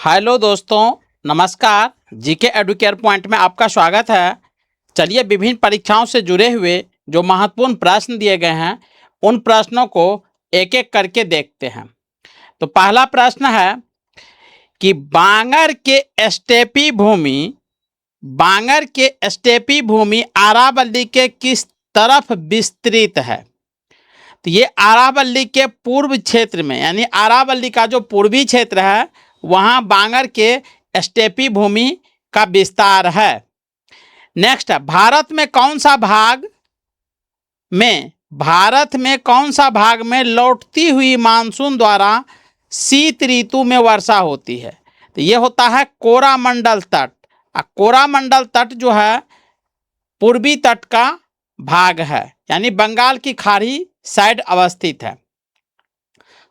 Hello दोस्तों, नमस्कार। GK Educare point में आपका स्वागत है। चलिए विभिन्न परीक्षाओं से जुड़े हुए जो महत्वपूर्ण प्रश्न दिए गए हैं उन प्रश्नों को एक एक करके देखते हैं। तो पहला प्रश्न है कि बांगर के स्टेपी भूमि अरावली के किस तरफ विस्तृत है। तो ये अरावली के पूर्व क्षेत्र में, यानी अरावली का जो पूर्वी क्षेत्र है वहाँ बांगर के स्टेपी भूमि का विस्तार है। नेक्स्ट है, भारत में कौन सा भाग में लौटती हुई मानसून द्वारा शीत ऋतु में वर्षा होती है। तो ये होता है कोरामंडल तट। कोरामंडल तट जो है पूर्वी तट का भाग है, यानी बंगाल की खाड़ी साइड अवस्थित है।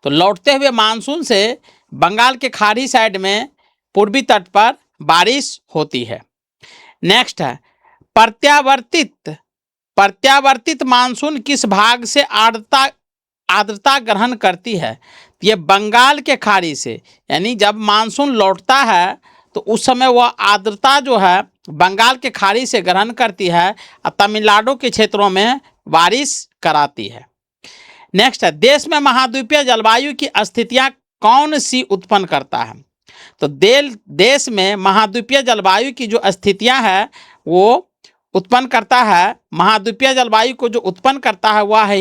तो लौटते हुए मानसून से बंगाल के खाड़ी साइड में पूर्वी तट पर बारिश होती है। नेक्स्ट है, प्रत्यावर्तित मानसून किस भाग से आर्द्रता ग्रहण करती है। ये बंगाल के खाड़ी से, यानी जब मानसून लौटता है तो उस समय वह आर्द्रता जो है बंगाल के खाड़ी से ग्रहण करती है और तमिलनाडु के क्षेत्रों में बारिश कराती है। नेक्स्ट है, देश में महाद्वीपीय जलवायु की स्थितियां कौन सी उत्पन्न करता है। तो देश में महाद्वीपीय जलवायु की जो स्थितियां हैं वो उत्पन्न करता है, महाद्वीपीय जलवायु को जो उत्पन्न करता है वह है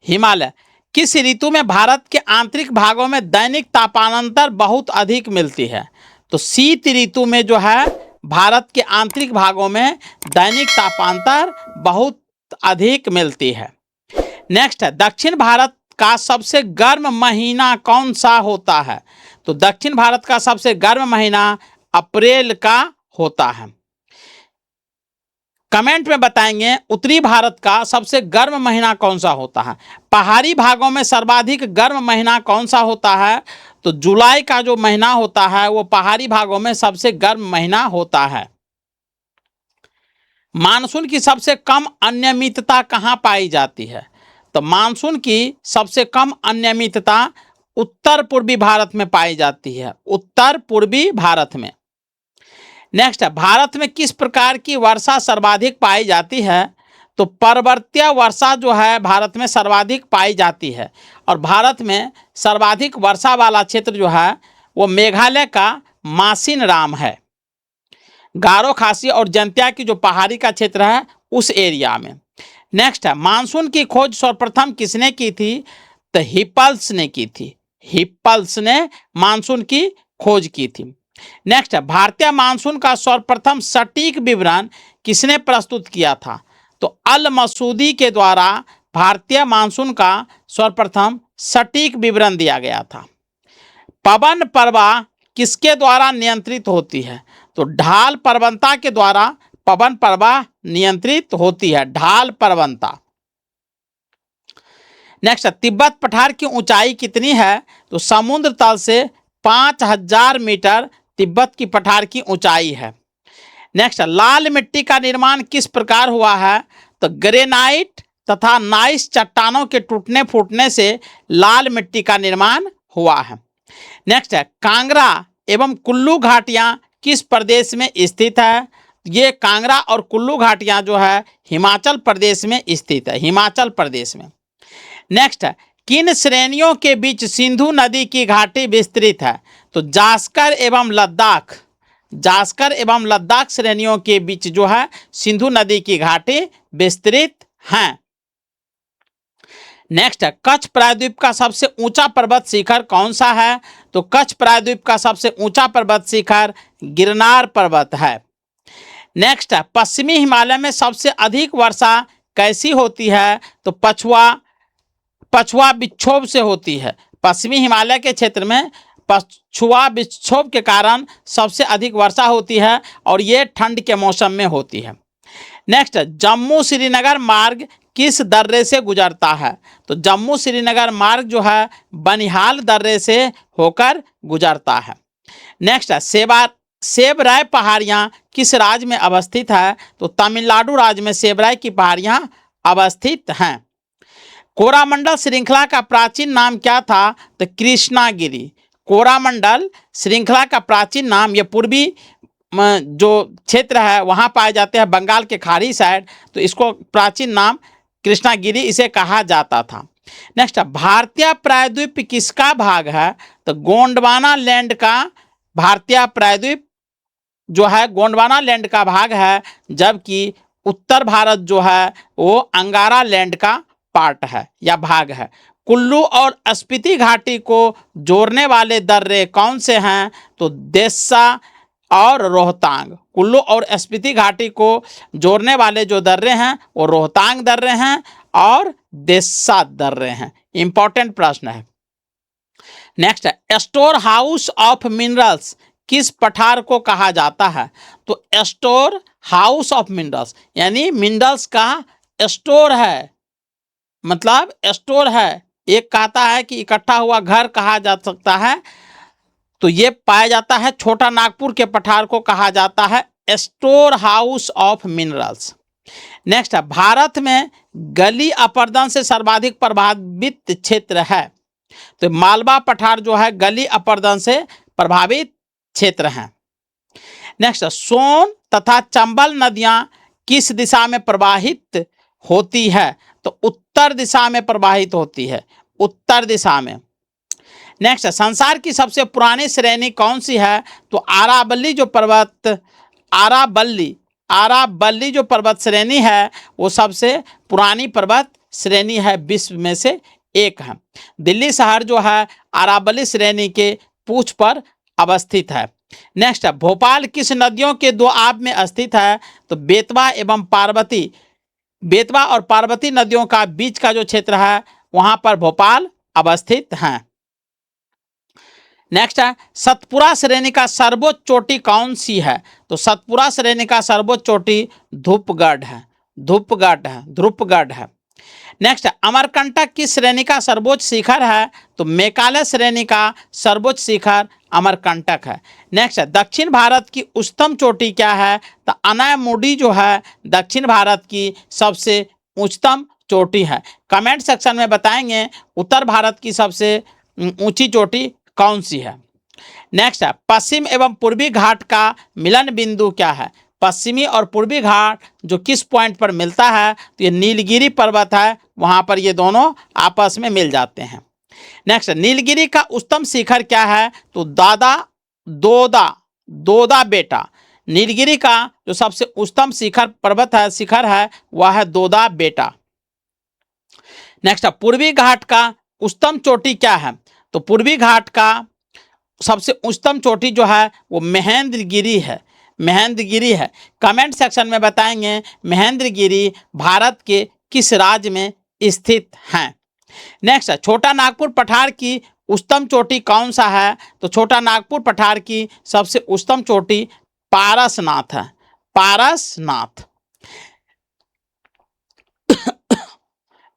हिमालय। किस ऋतु में भारत के आंतरिक भागों में दैनिक तापांतर बहुत अधिक मिलती है। तो शीत ऋतु में जो है भारत के आंतरिक भागों में दैनिक तापांतर बहुत अधिक मिलती है। नेक्स्ट है, दक्षिण भारत का सबसे गर्म महीना कौन सा होता है। तो दक्षिण भारत का सबसे गर्म महीना अप्रैल का होता है। कमेंट में बताएंगे उत्तरी भारत का सबसे गर्म महीना कौन सा होता है। पहाड़ी भागों में सर्वाधिक गर्म महीना कौन सा होता है। तो जुलाई का जो महीना होता है वो पहाड़ी भागों में सबसे गर्म महीना होता है। मानसून की सबसे कम अनियमितता कहाँ पाई जाती है। तो मानसून की सबसे कम अनियमितता उत्तर पूर्वी भारत में पाई जाती है, उत्तर पूर्वी भारत में। नेक्स्ट है, भारत में किस प्रकार की वर्षा सर्वाधिक पाई जाती है। तो पर्वतीय वर्षा जो है भारत में सर्वाधिक पाई जाती है और भारत में सर्वाधिक वर्षा वाला क्षेत्र जो है वो मेघालय का मासिनराम है। गारो खासी और जंतिया की जो पहाड़ी का क्षेत्र है उस एरिया में। नेक्स्ट है, मानसून की खोज सर्वप्रथम किसने की थी। तो हिप्पल्स ने की थी। हिप्पल्स ने मानसून की खोज की थी। नेक्स्ट है, भारतीय मानसून का सर्वप्रथम सटीक विवरण किसने प्रस्तुत किया था। तो अल मसूदी के द्वारा भारतीय मानसून का सर्वप्रथम सटीक विवरण दिया गया था। पवन प्रवाह किसके द्वारा नियंत्रित होती है। तो ढाल प्रवणता के द्वारा पवन प्रवाह नियंत्रित होती है, ढाल प्रवणता। नेक्स्ट, तिब्बत पठार की ऊंचाई कितनी है। तो समुद्र तल से 5000 मीटर तिब्बत की पठार की ऊंचाई है। नेक्स्ट, लाल मिट्टी का निर्माण किस प्रकार हुआ है। तो ग्रेनाइट तथा नाइस चट्टानों के टूटने फूटने से लाल मिट्टी का निर्माण हुआ है। नेक्स्ट है, कांगड़ा एवं कुल्लू घाटियां किस प्रदेश में स्थित है। ये कांगड़ा और कुल्लू घाटियां जो है हिमाचल प्रदेश में स्थित है, हिमाचल प्रदेश में। नेक्स्ट है, किन श्रेणियों के बीच सिंधु नदी की घाटी विस्तृत है। तो जास्कर एवं लद्दाख श्रेणियों के बीच जो है सिंधु नदी की घाटी विस्तृत हैं। नेक्स्ट है, कच्छ प्रायद्वीप का सबसे ऊंचा पर्वत शिखर कौन सा है। तो कच्छ प्रायद्वीप का सबसे ऊंचा पर्वत शिखर गिरनार पर्वत है। नेक्स्ट है, पश्चिमी हिमालय में सबसे अधिक वर्षा कैसी होती है। तो पछुआ विक्षोभ से होती है। पश्चिमी हिमालय के क्षेत्र में पछुआ विक्षोभ के कारण सबसे अधिक वर्षा होती है और ये ठंड के मौसम में होती है। नेक्स्ट, जम्मू श्रीनगर मार्ग किस दर्रे से गुजरता है। तो जम्मू श्रीनगर मार्ग जो है बनिहाल दर्रे से होकर गुजरता है। नेक्स्ट है, सेबराय पहाड़ियाँ किस राज्य में अवस्थित है। तो तमिलनाडु राज्य में सेबराय की पहाड़ियाँ अवस्थित हैं। कोरामंडल श्रृंखला का प्राचीन नाम क्या था। तो कृष्णागिरी। कोरामंडल श्रृंखला का प्राचीन नाम, ये पूर्वी जो क्षेत्र है वहाँ पाए जाते हैं, बंगाल के खाड़ी साइड, तो इसको प्राचीन नाम कृष्णागिरी इसे कहा जाता था। नेक्स्ट, भारतीय प्रायद्वीप किसका भाग है? तो गोंडवाना लैंड का, भारतीय प्रायद्वीप जो है गोंडवाना लैंड का भाग है, जबकि उत्तर भारत जो है वो अंगारा लैंड का पार्ट है या भाग है। कुल्लू और स्पीति घाटी को जोड़ने वाले दर्रे कौन से हैं? तो देसा और रोहतांग। कुल्लू और स्पीति घाटी को जोड़ने वाले जो दर्रे हैं वो रोहतांग दर्रे हैं और देसा दर्रे हैं। इंपॉर्टेंट प्रश्न है। नेक्स्ट है, स्टोर हाउस ऑफ मिनरल्स किस पठार को कहा जाता है? तो स्टोर हाउस ऑफ मिनरल्स यानी मिनरल्स का स्टोर है, मतलब स्टोर है। एक कहता है कि इकट्ठा हुआ घर कहा जा सकता है, तो ये पाया जाता है छोटा नागपुर के पठार को कहा जाता है store house of minerals. Next है, भारत में गली अपरदन से सर्वाधिक प्रभावित क्षेत्र है? तो मालवा पठार जो है गली अपरदन से प्रभावित क्षेत्र है। नेक्स्ट, सोन तथा चंबल नदियां किस दिशा में प्रवाहित होती है? तो उत्तर दिशा में प्रवाहित होती है, उत्तर दिशा में। नेक्स्ट, संसार की सबसे पुरानी श्रेणी कौन सी है? तो आरावली जो पर्वत, आरावली जो पर्वत श्रेणी है वो सबसे पुरानी पर्वत श्रेणी है, विश्व में से एक है। दिल्ली शहर जो है आरावली श्रेणी के पूछ पर अवस्थित है। नेक्स्ट, भोपाल किस नदियों के दो आब में स्थित है? तो बेतवा एवं पार्वती, बेतवा और पार्वती नदियों का बीच का जो क्षेत्र है वहां पर भोपाल अवस्थित है। नेक्स्ट है, सतपुरा श्रेणी का सर्वोच्च चोटी कौन सी है? तो सतपुरा श्रेणी का सर्वोच्च चोटी धूपगढ़ है, ध्रुपगढ़ है। नेक्स्ट, अमरकंटक किस श्रेणी का सर्वोच्च शिखर है? तो मेघालय श्रेणी का सर्वोच्च शिखर अमरकंटक है। नेक्स्ट, दक्षिण भारत की उच्चतम चोटी क्या है? तो अनायमुडी जो है दक्षिण भारत की सबसे उच्चतम चोटी है। कमेंट सेक्शन में बताएंगे उत्तर भारत की सबसे ऊंची चोटी कौन सी है। नेक्स्ट है, पश्चिम एवं पूर्वी घाट का मिलन बिंदु क्या है? पश्चिमी और पूर्वी घाट जो किस पॉइंट पर मिलता है? तो ये नीलगिरी पर्वत है, वहां पर ये दोनों आपस में मिल जाते हैं। नेक्स्ट, नीलगिरी का उच्चतम शिखर क्या है? तो दोदा बेटा। नीलगिरी का जो सबसे उच्चतम शिखर है वह है दोदा बेटा। नेक्स्ट, पूर्वी घाट का उच्चतम चोटी क्या है? तो पूर्वी घाट का सबसे उच्चतम चोटी जो है वो महेंद्रगिरी है। कमेंट सेक्शन में बताएंगे महेंद्रगिरी भारत के किस राज्य में स्थित हैं। नेक्स्ट, छोटा नागपुर पठार की उच्चतम चोटी कौन सा है? तो छोटा नागपुर पठार की सबसे उच्चतम चोटी पारसनाथ है, पारसनाथ।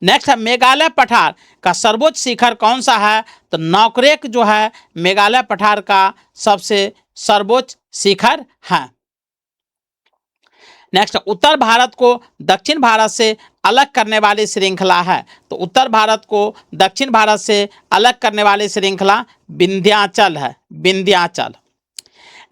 नेक्स्ट है, मेघालय पठार का सर्वोच्च शिखर कौन सा है? तो नौकरेक जो है मेघालय पठार का सबसे सर्वोच्च शिखर है। नेक्स्ट, उत्तर भारत को दक्षिण भारत से अलग करने वाली श्रृंखला है? तो उत्तर भारत को दक्षिण भारत से अलग करने वाली श्रृंखला विंध्याचल है, विंध्याचल।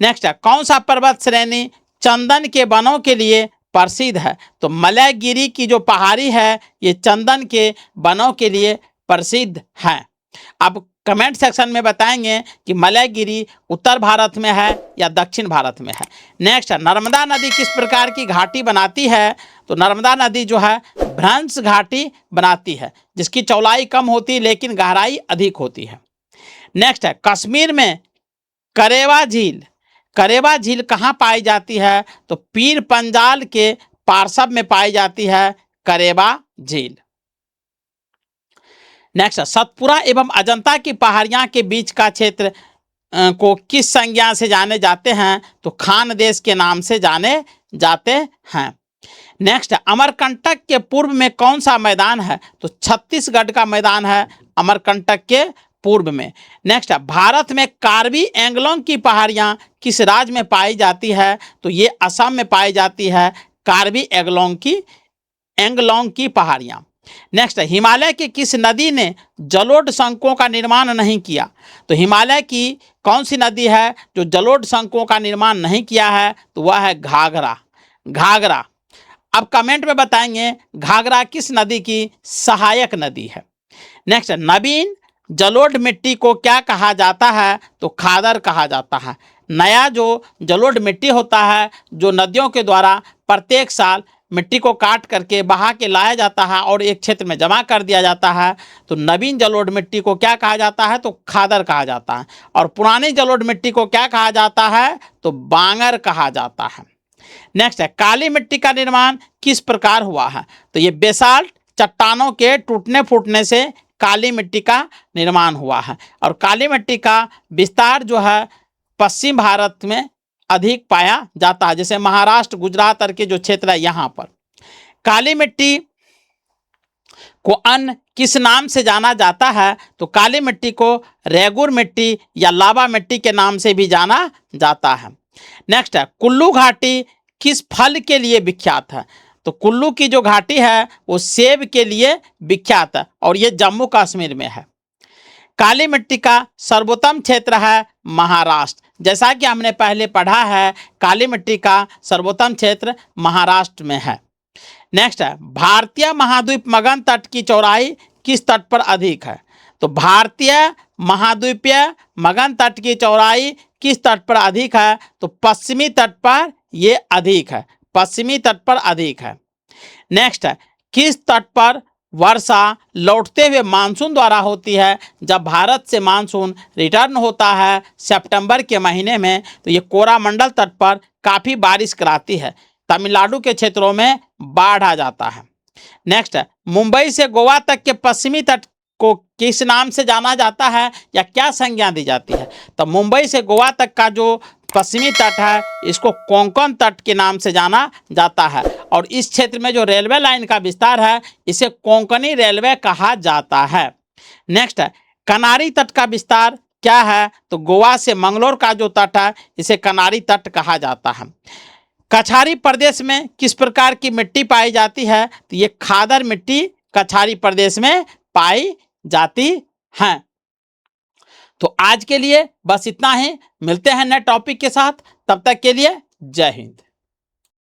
नेक्स्ट है, कौन सा पर्वत श्रेणी चंदन के वनों के लिए प्रसिद्ध है? तो मलयगिरी की जो पहाड़ी है ये चंदन के वनों के लिए प्रसिद्ध है। अब कमेंट सेक्शन में बताएंगे कि मलयगिरी उत्तर भारत में है या दक्षिण भारत में है। नेक्स्ट, नर्मदा नदी किस प्रकार की घाटी बनाती है? तो नर्मदा नदी जो है भ्रंश घाटी बनाती है, जिसकी चौड़ाई कम होती है लेकिन गहराई अधिक होती है। नेक्स्ट है, कश्मीर में करेवा झील कहाँ पाई जाती है? तो पीर पंजाल के पार्श्व में पाई जाती है करेवा झील। नेक्स्ट, सतपुरा एवं अजंता की पहाड़ियां के बीच का क्षेत्र को किस संज्ञा से जाने जाते हैं? तो खान देश के नाम से जाने जाते हैं। नेक्स्ट, अमरकंटक के पूर्व में कौन सा मैदान है? तो छत्तीसगढ़ का मैदान है अमरकंटक के पूर्व में। नेक्स्ट, भारत में कार्बी एंगलोंग की पहाड़ियां किस राज्य में पाई जाती है? तो ये असम में पाई जाती है कार्बी एंगलोंग की पहाड़ियां। नेक्स्ट है, हिमालय की किस नदी ने जलोढ़ शंकुओं का निर्माण नहीं किया? तो हिमालय की कौन सी नदी है जो जलोढ़ शंकुओं का निर्माण नहीं किया है? तो वह है घाघरा। घाघरा। अब कमेंट में बताएंगे घाघरा किस नदी की सहायक नदी है। नेक्स्ट, नवीन जलोढ़ मिट्टी को क्या कहा जाता है? तो खादर कहा जाता है। नया जो जलोढ़ मिट्टी होता है, जो नदियों के द्वारा प्रत्येक साल मिट्टी को काट करके बहा के लाया जाता है और एक क्षेत्र में जमा कर दिया जाता है, तो नवीन जलोढ़ मिट्टी को क्या कहा जाता है? तो खादर कहा जाता है। और पुरानी जलोढ़ मिट्टी को क्या कहा जाता है? तो बांगर कहा जाता है। नेक्स्ट है, काली मिट्टी का निर्माण किस प्रकार हुआ है? तो ये बेसाल्ट चट्टानों के टूटने फूटने से काली मिट्टी का निर्माण हुआ है। और काली मिट्टी का विस्तार जो है पश्चिम भारत में अधिक पाया जाता है, जैसे महाराष्ट्र, गुजरात और के जो क्षेत्र है यहाँ पर। काली मिट्टी को अन्य किस नाम से जाना जाता है? तो काली मिट्टी को रेगुर मिट्टी या लावा मिट्टी के नाम से भी जाना जाता है। नेक्स्ट है, कुल्लू घाटी किस फल के लिए विख्यात है? तो कुल्लू की जो घाटी है वो सेब के लिए विख्यात है और ये जम्मू कश्मीर में है। काली मिट्टी का सर्वोत्तम क्षेत्र है महाराष्ट्र। जैसा कि हमने पहले पढ़ा है, काली मिट्टी का सर्वोत्तम क्षेत्र महाराष्ट्र में है। नेक्स्ट है, भारतीय महाद्वीप मगन तट की चौड़ाई किस तट पर अधिक है? तो भारतीय महाद्वीपीय मगन तट की चौड़ाई किस तट पर अधिक है? तो पश्चिमी तट पर ये अधिक है, पश्चिमी तट पर अधिक है। नेक्स्ट है, किस तट पर वर्षा लौटते हुए मानसून द्वारा होती है? जब भारत से मानसून रिटर्न होता है सितंबर के महीने में, तो ये कोरामंडल तट पर काफ़ी बारिश कराती है। तमिलनाडु के क्षेत्रों में बाढ़ आ जाता है। नेक्स्ट है, मुंबई से गोवा तक के पश्चिमी तट को किस नाम से जाना जाता है या क्या संज्ञा दी जाती है? तो मुंबई से गोवा तक का जो पश्चिमी तट है इसको कोंकण तट के नाम से जाना जाता है। और इस क्षेत्र में जो रेलवे लाइन का विस्तार है इसे कोंकणी रेलवे कहा जाता है। नेक्स्ट है, कनारी तट का विस्तार क्या है? तो गोवा से मंगलोर का जो तट है इसे कनारी तट कहा जाता है। कछारी प्रदेश में किस प्रकार की मिट्टी पाई जाती है? तो ये खादर मिट्टी कछारी प्रदेश में पाई जाती है। तो आज के लिए बस इतना ही, मिलते हैं नए टॉपिक के साथ, तब तक के लिए जय हिंद।